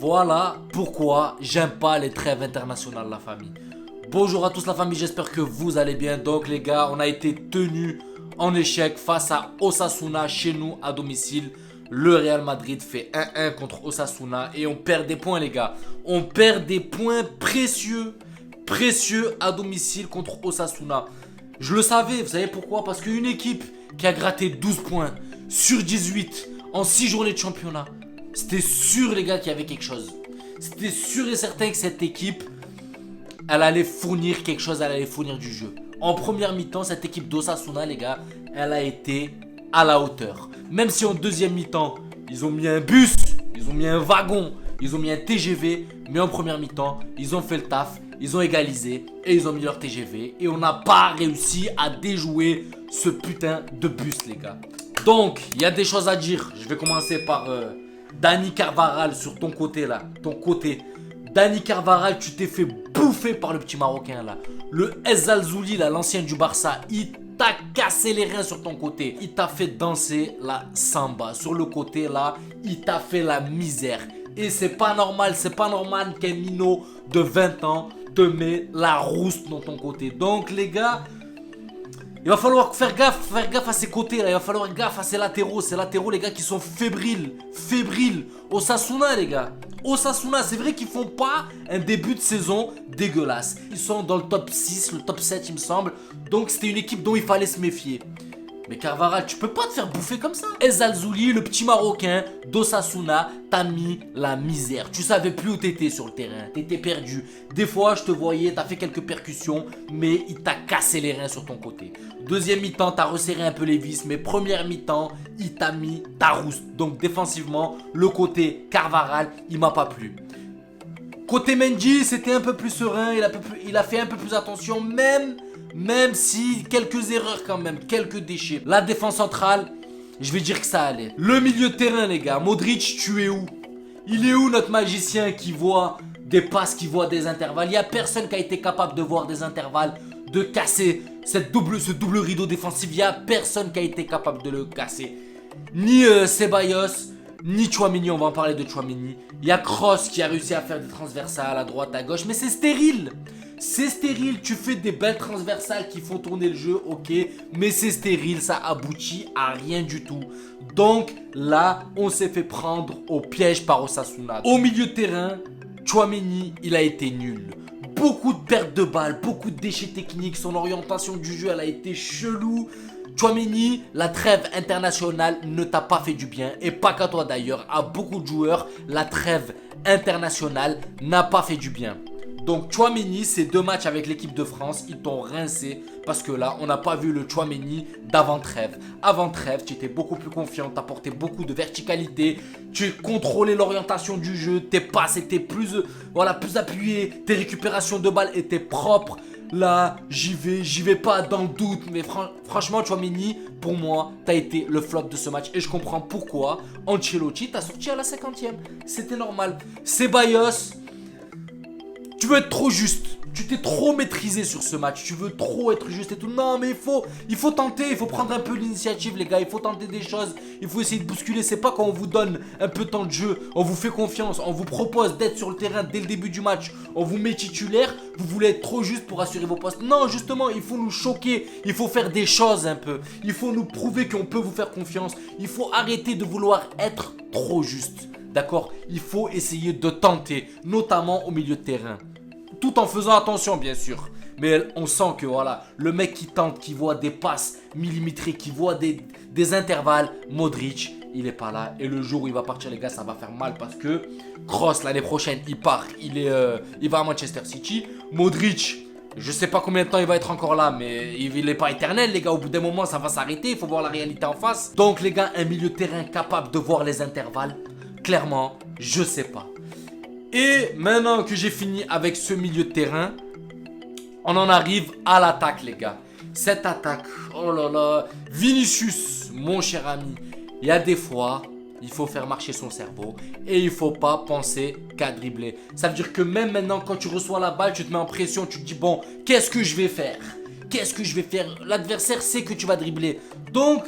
Voilà pourquoi j'aime pas les trêves internationales, la famille. Bonjour à tous la famille, j'espère que vous allez bien. Donc les gars, on a été tenus en échec face à Osasuna chez nous à domicile. Le Real Madrid fait 1-1 contre Osasuna et on perd des points les gars. On perd des points précieux à domicile contre Osasuna. Je le savais, vous savez pourquoi? Parce qu'une équipe qui a gratté 12 points sur 18 en 6 journées de championnat, c'était sûr les gars qu'il y avait quelque chose. C'était sûr et certain que cette équipe, elle allait fournir quelque chose, elle allait fournir du jeu. En première mi-temps, cette équipe d'Osasuna les gars, elle a été à la hauteur. Même si en deuxième mi-temps, ils ont mis un bus, ils ont mis un wagon, ils ont mis un TGV. Mais en première mi-temps, ils ont fait le taf, ils ont égalisé et ils ont mis leur TGV. Et on n'a pas réussi à déjouer ce putain de bus les gars. Donc, il y a des choses à dire. Je vais commencer par Dani Carvajal sur ton côté là. Ton côté. Dani Carvajal, tu t'es fait bouffer par le petit Marocain là. Le El Zalzouli là, l'ancien du Barça. Il t'a cassé les reins sur ton côté. Il t'a fait danser la samba. Sur le côté là, il t'a fait la misère. Et c'est pas normal qu'un minot de 20 ans te met la rousse dans ton côté. Donc les gars, il va falloir faire gaffe à ces côtés là. Il va falloir gaffe à ces latéraux. Ces latéraux les gars qui sont fébriles. Osasuna les gars. Osasuna, c'est vrai qu'ils font pas un début de saison dégueulasse. Ils sont dans le top 6, le top 7 il me semble. Donc c'était une équipe dont il fallait se méfier. Mais Carvajal, tu peux pas te faire bouffer comme ça. El Zalzouli, le petit Marocain d'Osasuna, t'a mis la misère. Tu savais plus où t'étais sur le terrain. T'étais perdu. Des fois, je te voyais, t'as fait quelques percussions, mais il t'a cassé les reins sur ton côté. Deuxième mi-temps, t'as resserré un peu les vis, mais première mi-temps, il t'a mis ta rousse. Donc défensivement, le côté Carvajal, il m'a pas plu. Côté Mendy, c'était un peu plus serein, il a fait un peu plus attention, même si quelques erreurs quand même, quelques déchets. La défense centrale, je vais dire que ça allait. Le milieu de terrain les gars, Modric, tu es où? Il est où notre magicien qui voit des passes, qui voit des intervalles? Il n'y a personne qui a été capable de voir des intervalles, de casser ce double rideau défensif. Il n'y a personne qui a été capable de le casser. Ni Ceballos, ni Tchouaméni, on va en parler de Tchouaméni. Il y a Kroos qui a réussi à faire des transversales à droite, à gauche, mais c'est stérile. C'est stérile, tu fais des belles transversales qui font tourner le jeu, ok, mais c'est stérile, ça aboutit à rien du tout. Donc là, on s'est fait prendre au piège par Osasuna. Au milieu de terrain, Tchouaméni, il a été nul. Beaucoup de pertes de balles, beaucoup de déchets techniques, son orientation du jeu, elle a été chelou. Tchouaméni, la trêve internationale ne t'a pas fait du bien, et pas qu'à toi d'ailleurs, à beaucoup de joueurs, la trêve internationale n'a pas fait du bien. Donc Tchouaméni, ces deux matchs avec l'équipe de France, ils t'ont rincé parce que là, on n'a pas vu le Tchouaméni d'avant-trêve. Avant-trêve, tu étais beaucoup plus confiant, tu apportais beaucoup de verticalité, tu contrôlais l'orientation du jeu, tes passes étaient plus appuyées, tes récupérations de balles étaient propres. Là, j'y vais pas dans le doute, mais franchement, Tchouaméni, pour moi, t'as été le flop de ce match et je comprends pourquoi Ancelotti t'a sorti à la 50e. C'était normal. Ceballos, tu veux être trop juste, tu t'es trop maîtrisé sur ce match, tu veux trop être juste et tout. Non mais il faut tenter, il faut prendre un peu l'initiative les gars, il faut tenter des choses, il faut essayer de bousculer. C'est pas quand on vous donne un peu de temps de jeu, on vous fait confiance, on vous propose d'être sur le terrain dès le début du match, on vous met titulaire, vous voulez être trop juste pour assurer vos postes. Non justement, il faut nous choquer, il faut faire des choses un peu, il faut nous prouver qu'on peut vous faire confiance, il faut arrêter de vouloir être trop juste. D'accord? Il faut essayer de tenter, notamment au milieu de terrain. Tout en faisant attention, bien sûr. Mais on sent que voilà, le mec qui tente, qui voit des passes millimétrées, qui voit des intervalles, Modric, il est pas là. Et le jour où il va partir, les gars, ça va faire mal parce que Kroos, l'année prochaine, il part. Il va à Manchester City. Modric, je sais pas combien de temps il va être encore là, mais il est pas éternel, les gars. Au bout d'un moment, ça va s'arrêter. Il faut voir la réalité en face. Donc, les gars, un milieu de terrain capable de voir les intervalles. Clairement, je sais pas. Et maintenant que j'ai fini avec ce milieu de terrain, on en arrive à l'attaque les gars. Cette attaque, oh là là, Vinicius, mon cher ami, il y a des fois, il faut faire marcher son cerveau et il faut pas penser qu'à dribbler. Ça veut dire que même maintenant quand tu reçois la balle, tu te mets en pression, tu te dis bon, qu'est-ce que je vais faire? L'Adversaire sait que tu vas dribbler. Donc,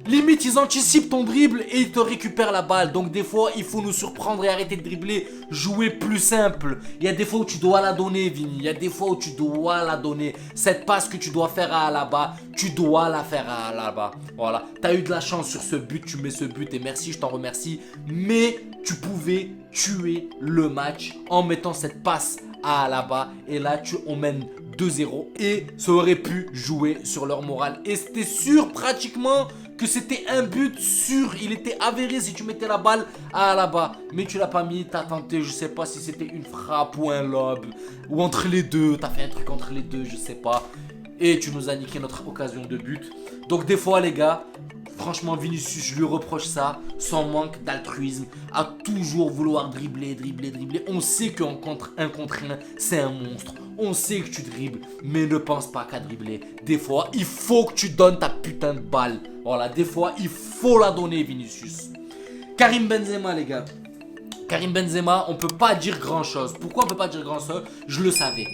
Limite, ils anticipent ton dribble et ils te récupèrent la balle. Donc des fois, il faut nous surprendre et arrêter de dribbler. Jouer plus simple. Il y a des fois où tu dois la donner, Vini. Il y a des fois où tu dois la donner. Cette passe que tu dois faire à Alaba, tu dois la faire à Alaba. Voilà. Tu as eu de la chance sur ce but. Tu mets ce but et merci, je t'en remercie. Mais tu pouvais tuer le match en mettant cette passe à Alaba. Et là, on mène 2-0. Et ça aurait pu jouer sur leur morale. Et c'était sûr pratiquement que c'était un but sûr, il était avéré si tu mettais la balle à Alaba. Mais tu l'as pas mis, t'as tenté, je sais pas si c'était une frappe ou un lob. Ou entre les deux, t'as fait un truc entre les deux, je sais pas. Et tu nous as niqué notre occasion de but. Donc des fois les gars, franchement Vinicius, je lui reproche ça. Son manque d'altruisme, à toujours vouloir dribbler. On sait qu'un contre un, c'est un monstre. On sait que tu dribbles, mais ne pense pas qu'à dribbler. Des fois, il faut que tu donnes ta putain de balle. Voilà, des fois, il faut la donner, Vinicius. Karim Benzema, les gars. Karim Benzema, on peut pas dire grand chose. Pourquoi on peut pas dire grand chose? Je le savais.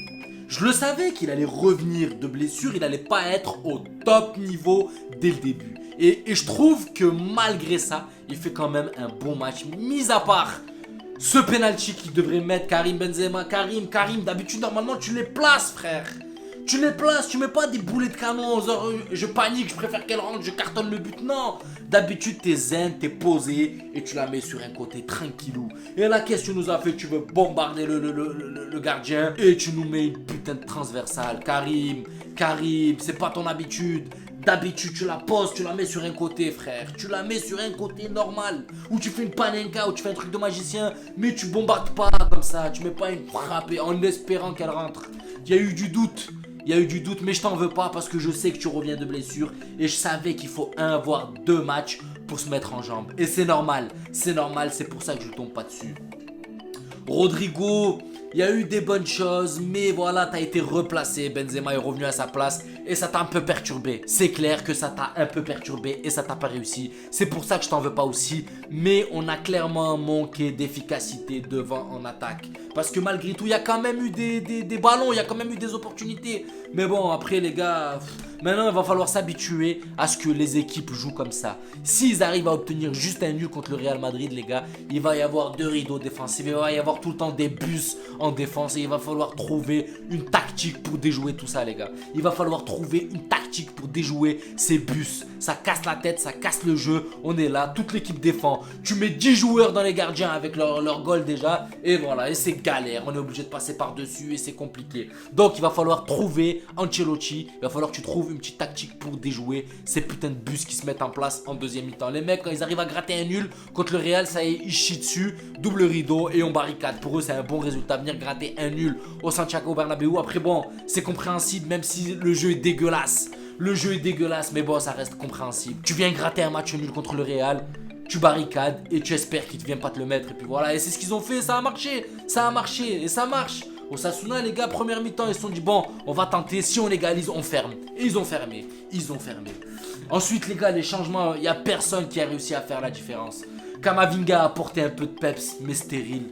Je le savais qu'il allait revenir de blessure. Il allait pas être au top niveau dès le début. Et je trouve que malgré ça, il fait quand même un bon match. Mis à part ce penalty qui devrait mettre Karim Benzema. Karim, d'habitude, normalement, tu les places, frère. Tu les places, tu mets pas des boulets de canon. Genre, je panique, je préfère qu'elle rentre, je cartonne le but. Non, d'habitude, t'es zen, t'es posé et tu la mets sur un côté tranquillou. Et là, qu'est-ce que tu nous as fait? Tu veux bombarder le gardien et tu nous mets une putain de transversale. Karim, c'est pas ton habitude. D'habitude, tu la poses, tu la mets sur un côté, frère. Tu la mets sur un côté normal. Ou tu fais une panenka, ou tu fais un truc de magicien. Mais tu bombardes pas comme ça. Tu mets pas une frappe en espérant qu'elle rentre. Il y a eu du doute. Mais je t'en veux pas parce que je sais que tu reviens de blessure. Et je savais qu'il faut voire 2 matchs pour se mettre en jambe. Et c'est normal. C'est pour ça que je tombe pas dessus. Rodrigo, il y a eu des bonnes choses, mais voilà, t'as été replacé. Benzema est revenu à sa place et ça t'a un peu perturbé. C'est clair que ça t'a un peu perturbé et ça t'a pas réussi. C'est pour ça que je t'en veux pas aussi. Mais on a clairement manqué d'efficacité devant en attaque. Parce que malgré tout, il y a quand même eu des ballons, il y a quand même eu des opportunités. Mais bon, après les gars, maintenant il va falloir s'habituer à ce que les équipes jouent comme ça. S'ils arrivent à obtenir juste un nul contre le Real Madrid, les gars, il va y avoir 2 rideaux défensifs. Il va y avoir tout le temps des bus en défense. Et il va falloir trouver une tactique pour déjouer tout ça, les gars. Il va falloir trouver une tactique pour déjouer ces bus. Ça casse la tête, ça casse le jeu. On est là, toute l'équipe défend. Tu mets 10 joueurs dans les gardiens avec leur goal déjà. Et voilà, et c'est galère. On est obligé de passer par-dessus et c'est compliqué. Donc il va falloir trouver Ancelotti. Il va falloir que tu trouves une petite tactique pour déjouer ces putains de bus qui se mettent en place en deuxième mi-temps. Les mecs, quand ils arrivent à gratter un nul contre le Real, ça y est, ils chient dessus. Double rideau et on barricade. Pour eux, c'est un bon résultat. Venir gratter un nul au Santiago Bernabéu. Après, bon, c'est compréhensible même si le jeu est dégueulasse. Mais bon, ça reste compréhensible. Tu viens gratter un match nul contre le Real, tu barricades et tu espères qu'ils ne viennent pas te le mettre. Et puis voilà, et c'est ce qu'ils ont fait, ça a marché et ça marche. Osasuna, les gars, première mi-temps, ils se sont dit bon, on va tenter, si on égalise, on ferme. Et ils ont fermé. Ensuite, les gars, les changements, il n'y a personne qui a réussi à faire la différence. Kamavinga a apporté un peu de peps, mais stérile.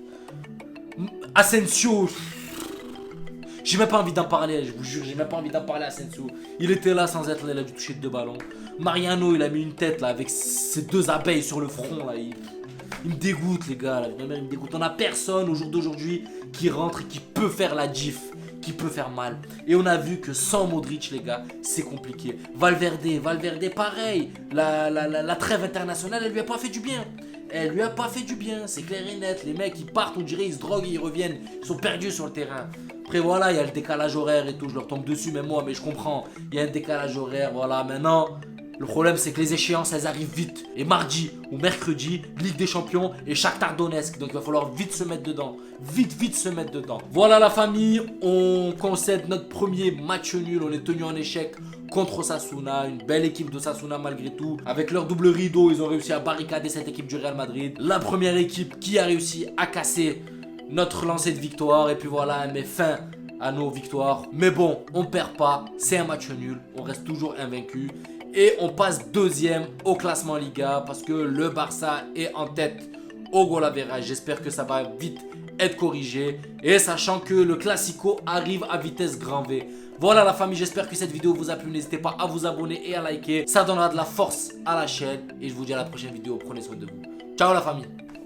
Asensio, j'ai même pas envie d'en parler, je vous jure, j'ai même pas envie d'en parler à Asensio. Il était là sans être là, il a dû toucher 2 ballons. Mariano, il a mis une tête là avec ses 2 abeilles sur le front là. Il me dégoûte les gars, là. Vraiment, il me dégoûte. On a personne au jour d'aujourd'hui qui rentre et qui peut faire la diff, qui peut faire mal. Et on a vu que sans Modric les gars, c'est compliqué. Valverde pareil. La trêve internationale, elle lui a pas fait du bien. C'est clair et net. Les mecs ils partent, on dirait ils se droguent et ils reviennent. Ils sont perdus sur le terrain. Après voilà, il y a le décalage horaire et tout. Je leur tombe dessus même moi, mais je comprends. Il y a un décalage horaire, voilà. Maintenant, le problème c'est que les échéances elles arrivent vite. Et mardi ou mercredi, Ligue des Champions et Shakhtar Donetsk. Donc il va falloir vite se mettre dedans. Vite se mettre dedans. Voilà la famille, on concède notre premier match nul. On est tenu en échec contre Osasuna, une belle équipe d'Osasuna malgré tout. Avec leur double rideau, ils ont réussi à barricader cette équipe du Real Madrid. La première équipe qui a réussi à casser notre lancée de victoire. Et puis voilà, elle met fin à nos victoires. Mais bon, on perd pas, c'est un match nul. On reste toujours invaincu. Et on passe 2e au classement Liga parce que le Barça est en tête au goal average. J'espère que ça va vite être corrigé. Et sachant que le Classico arrive à vitesse grand V. Voilà la famille, j'espère que cette vidéo vous a plu. N'hésitez pas à vous abonner et à liker. Ça donnera de la force à la chaîne. Et je vous dis à la prochaine vidéo. Prenez soin de vous. Ciao la famille.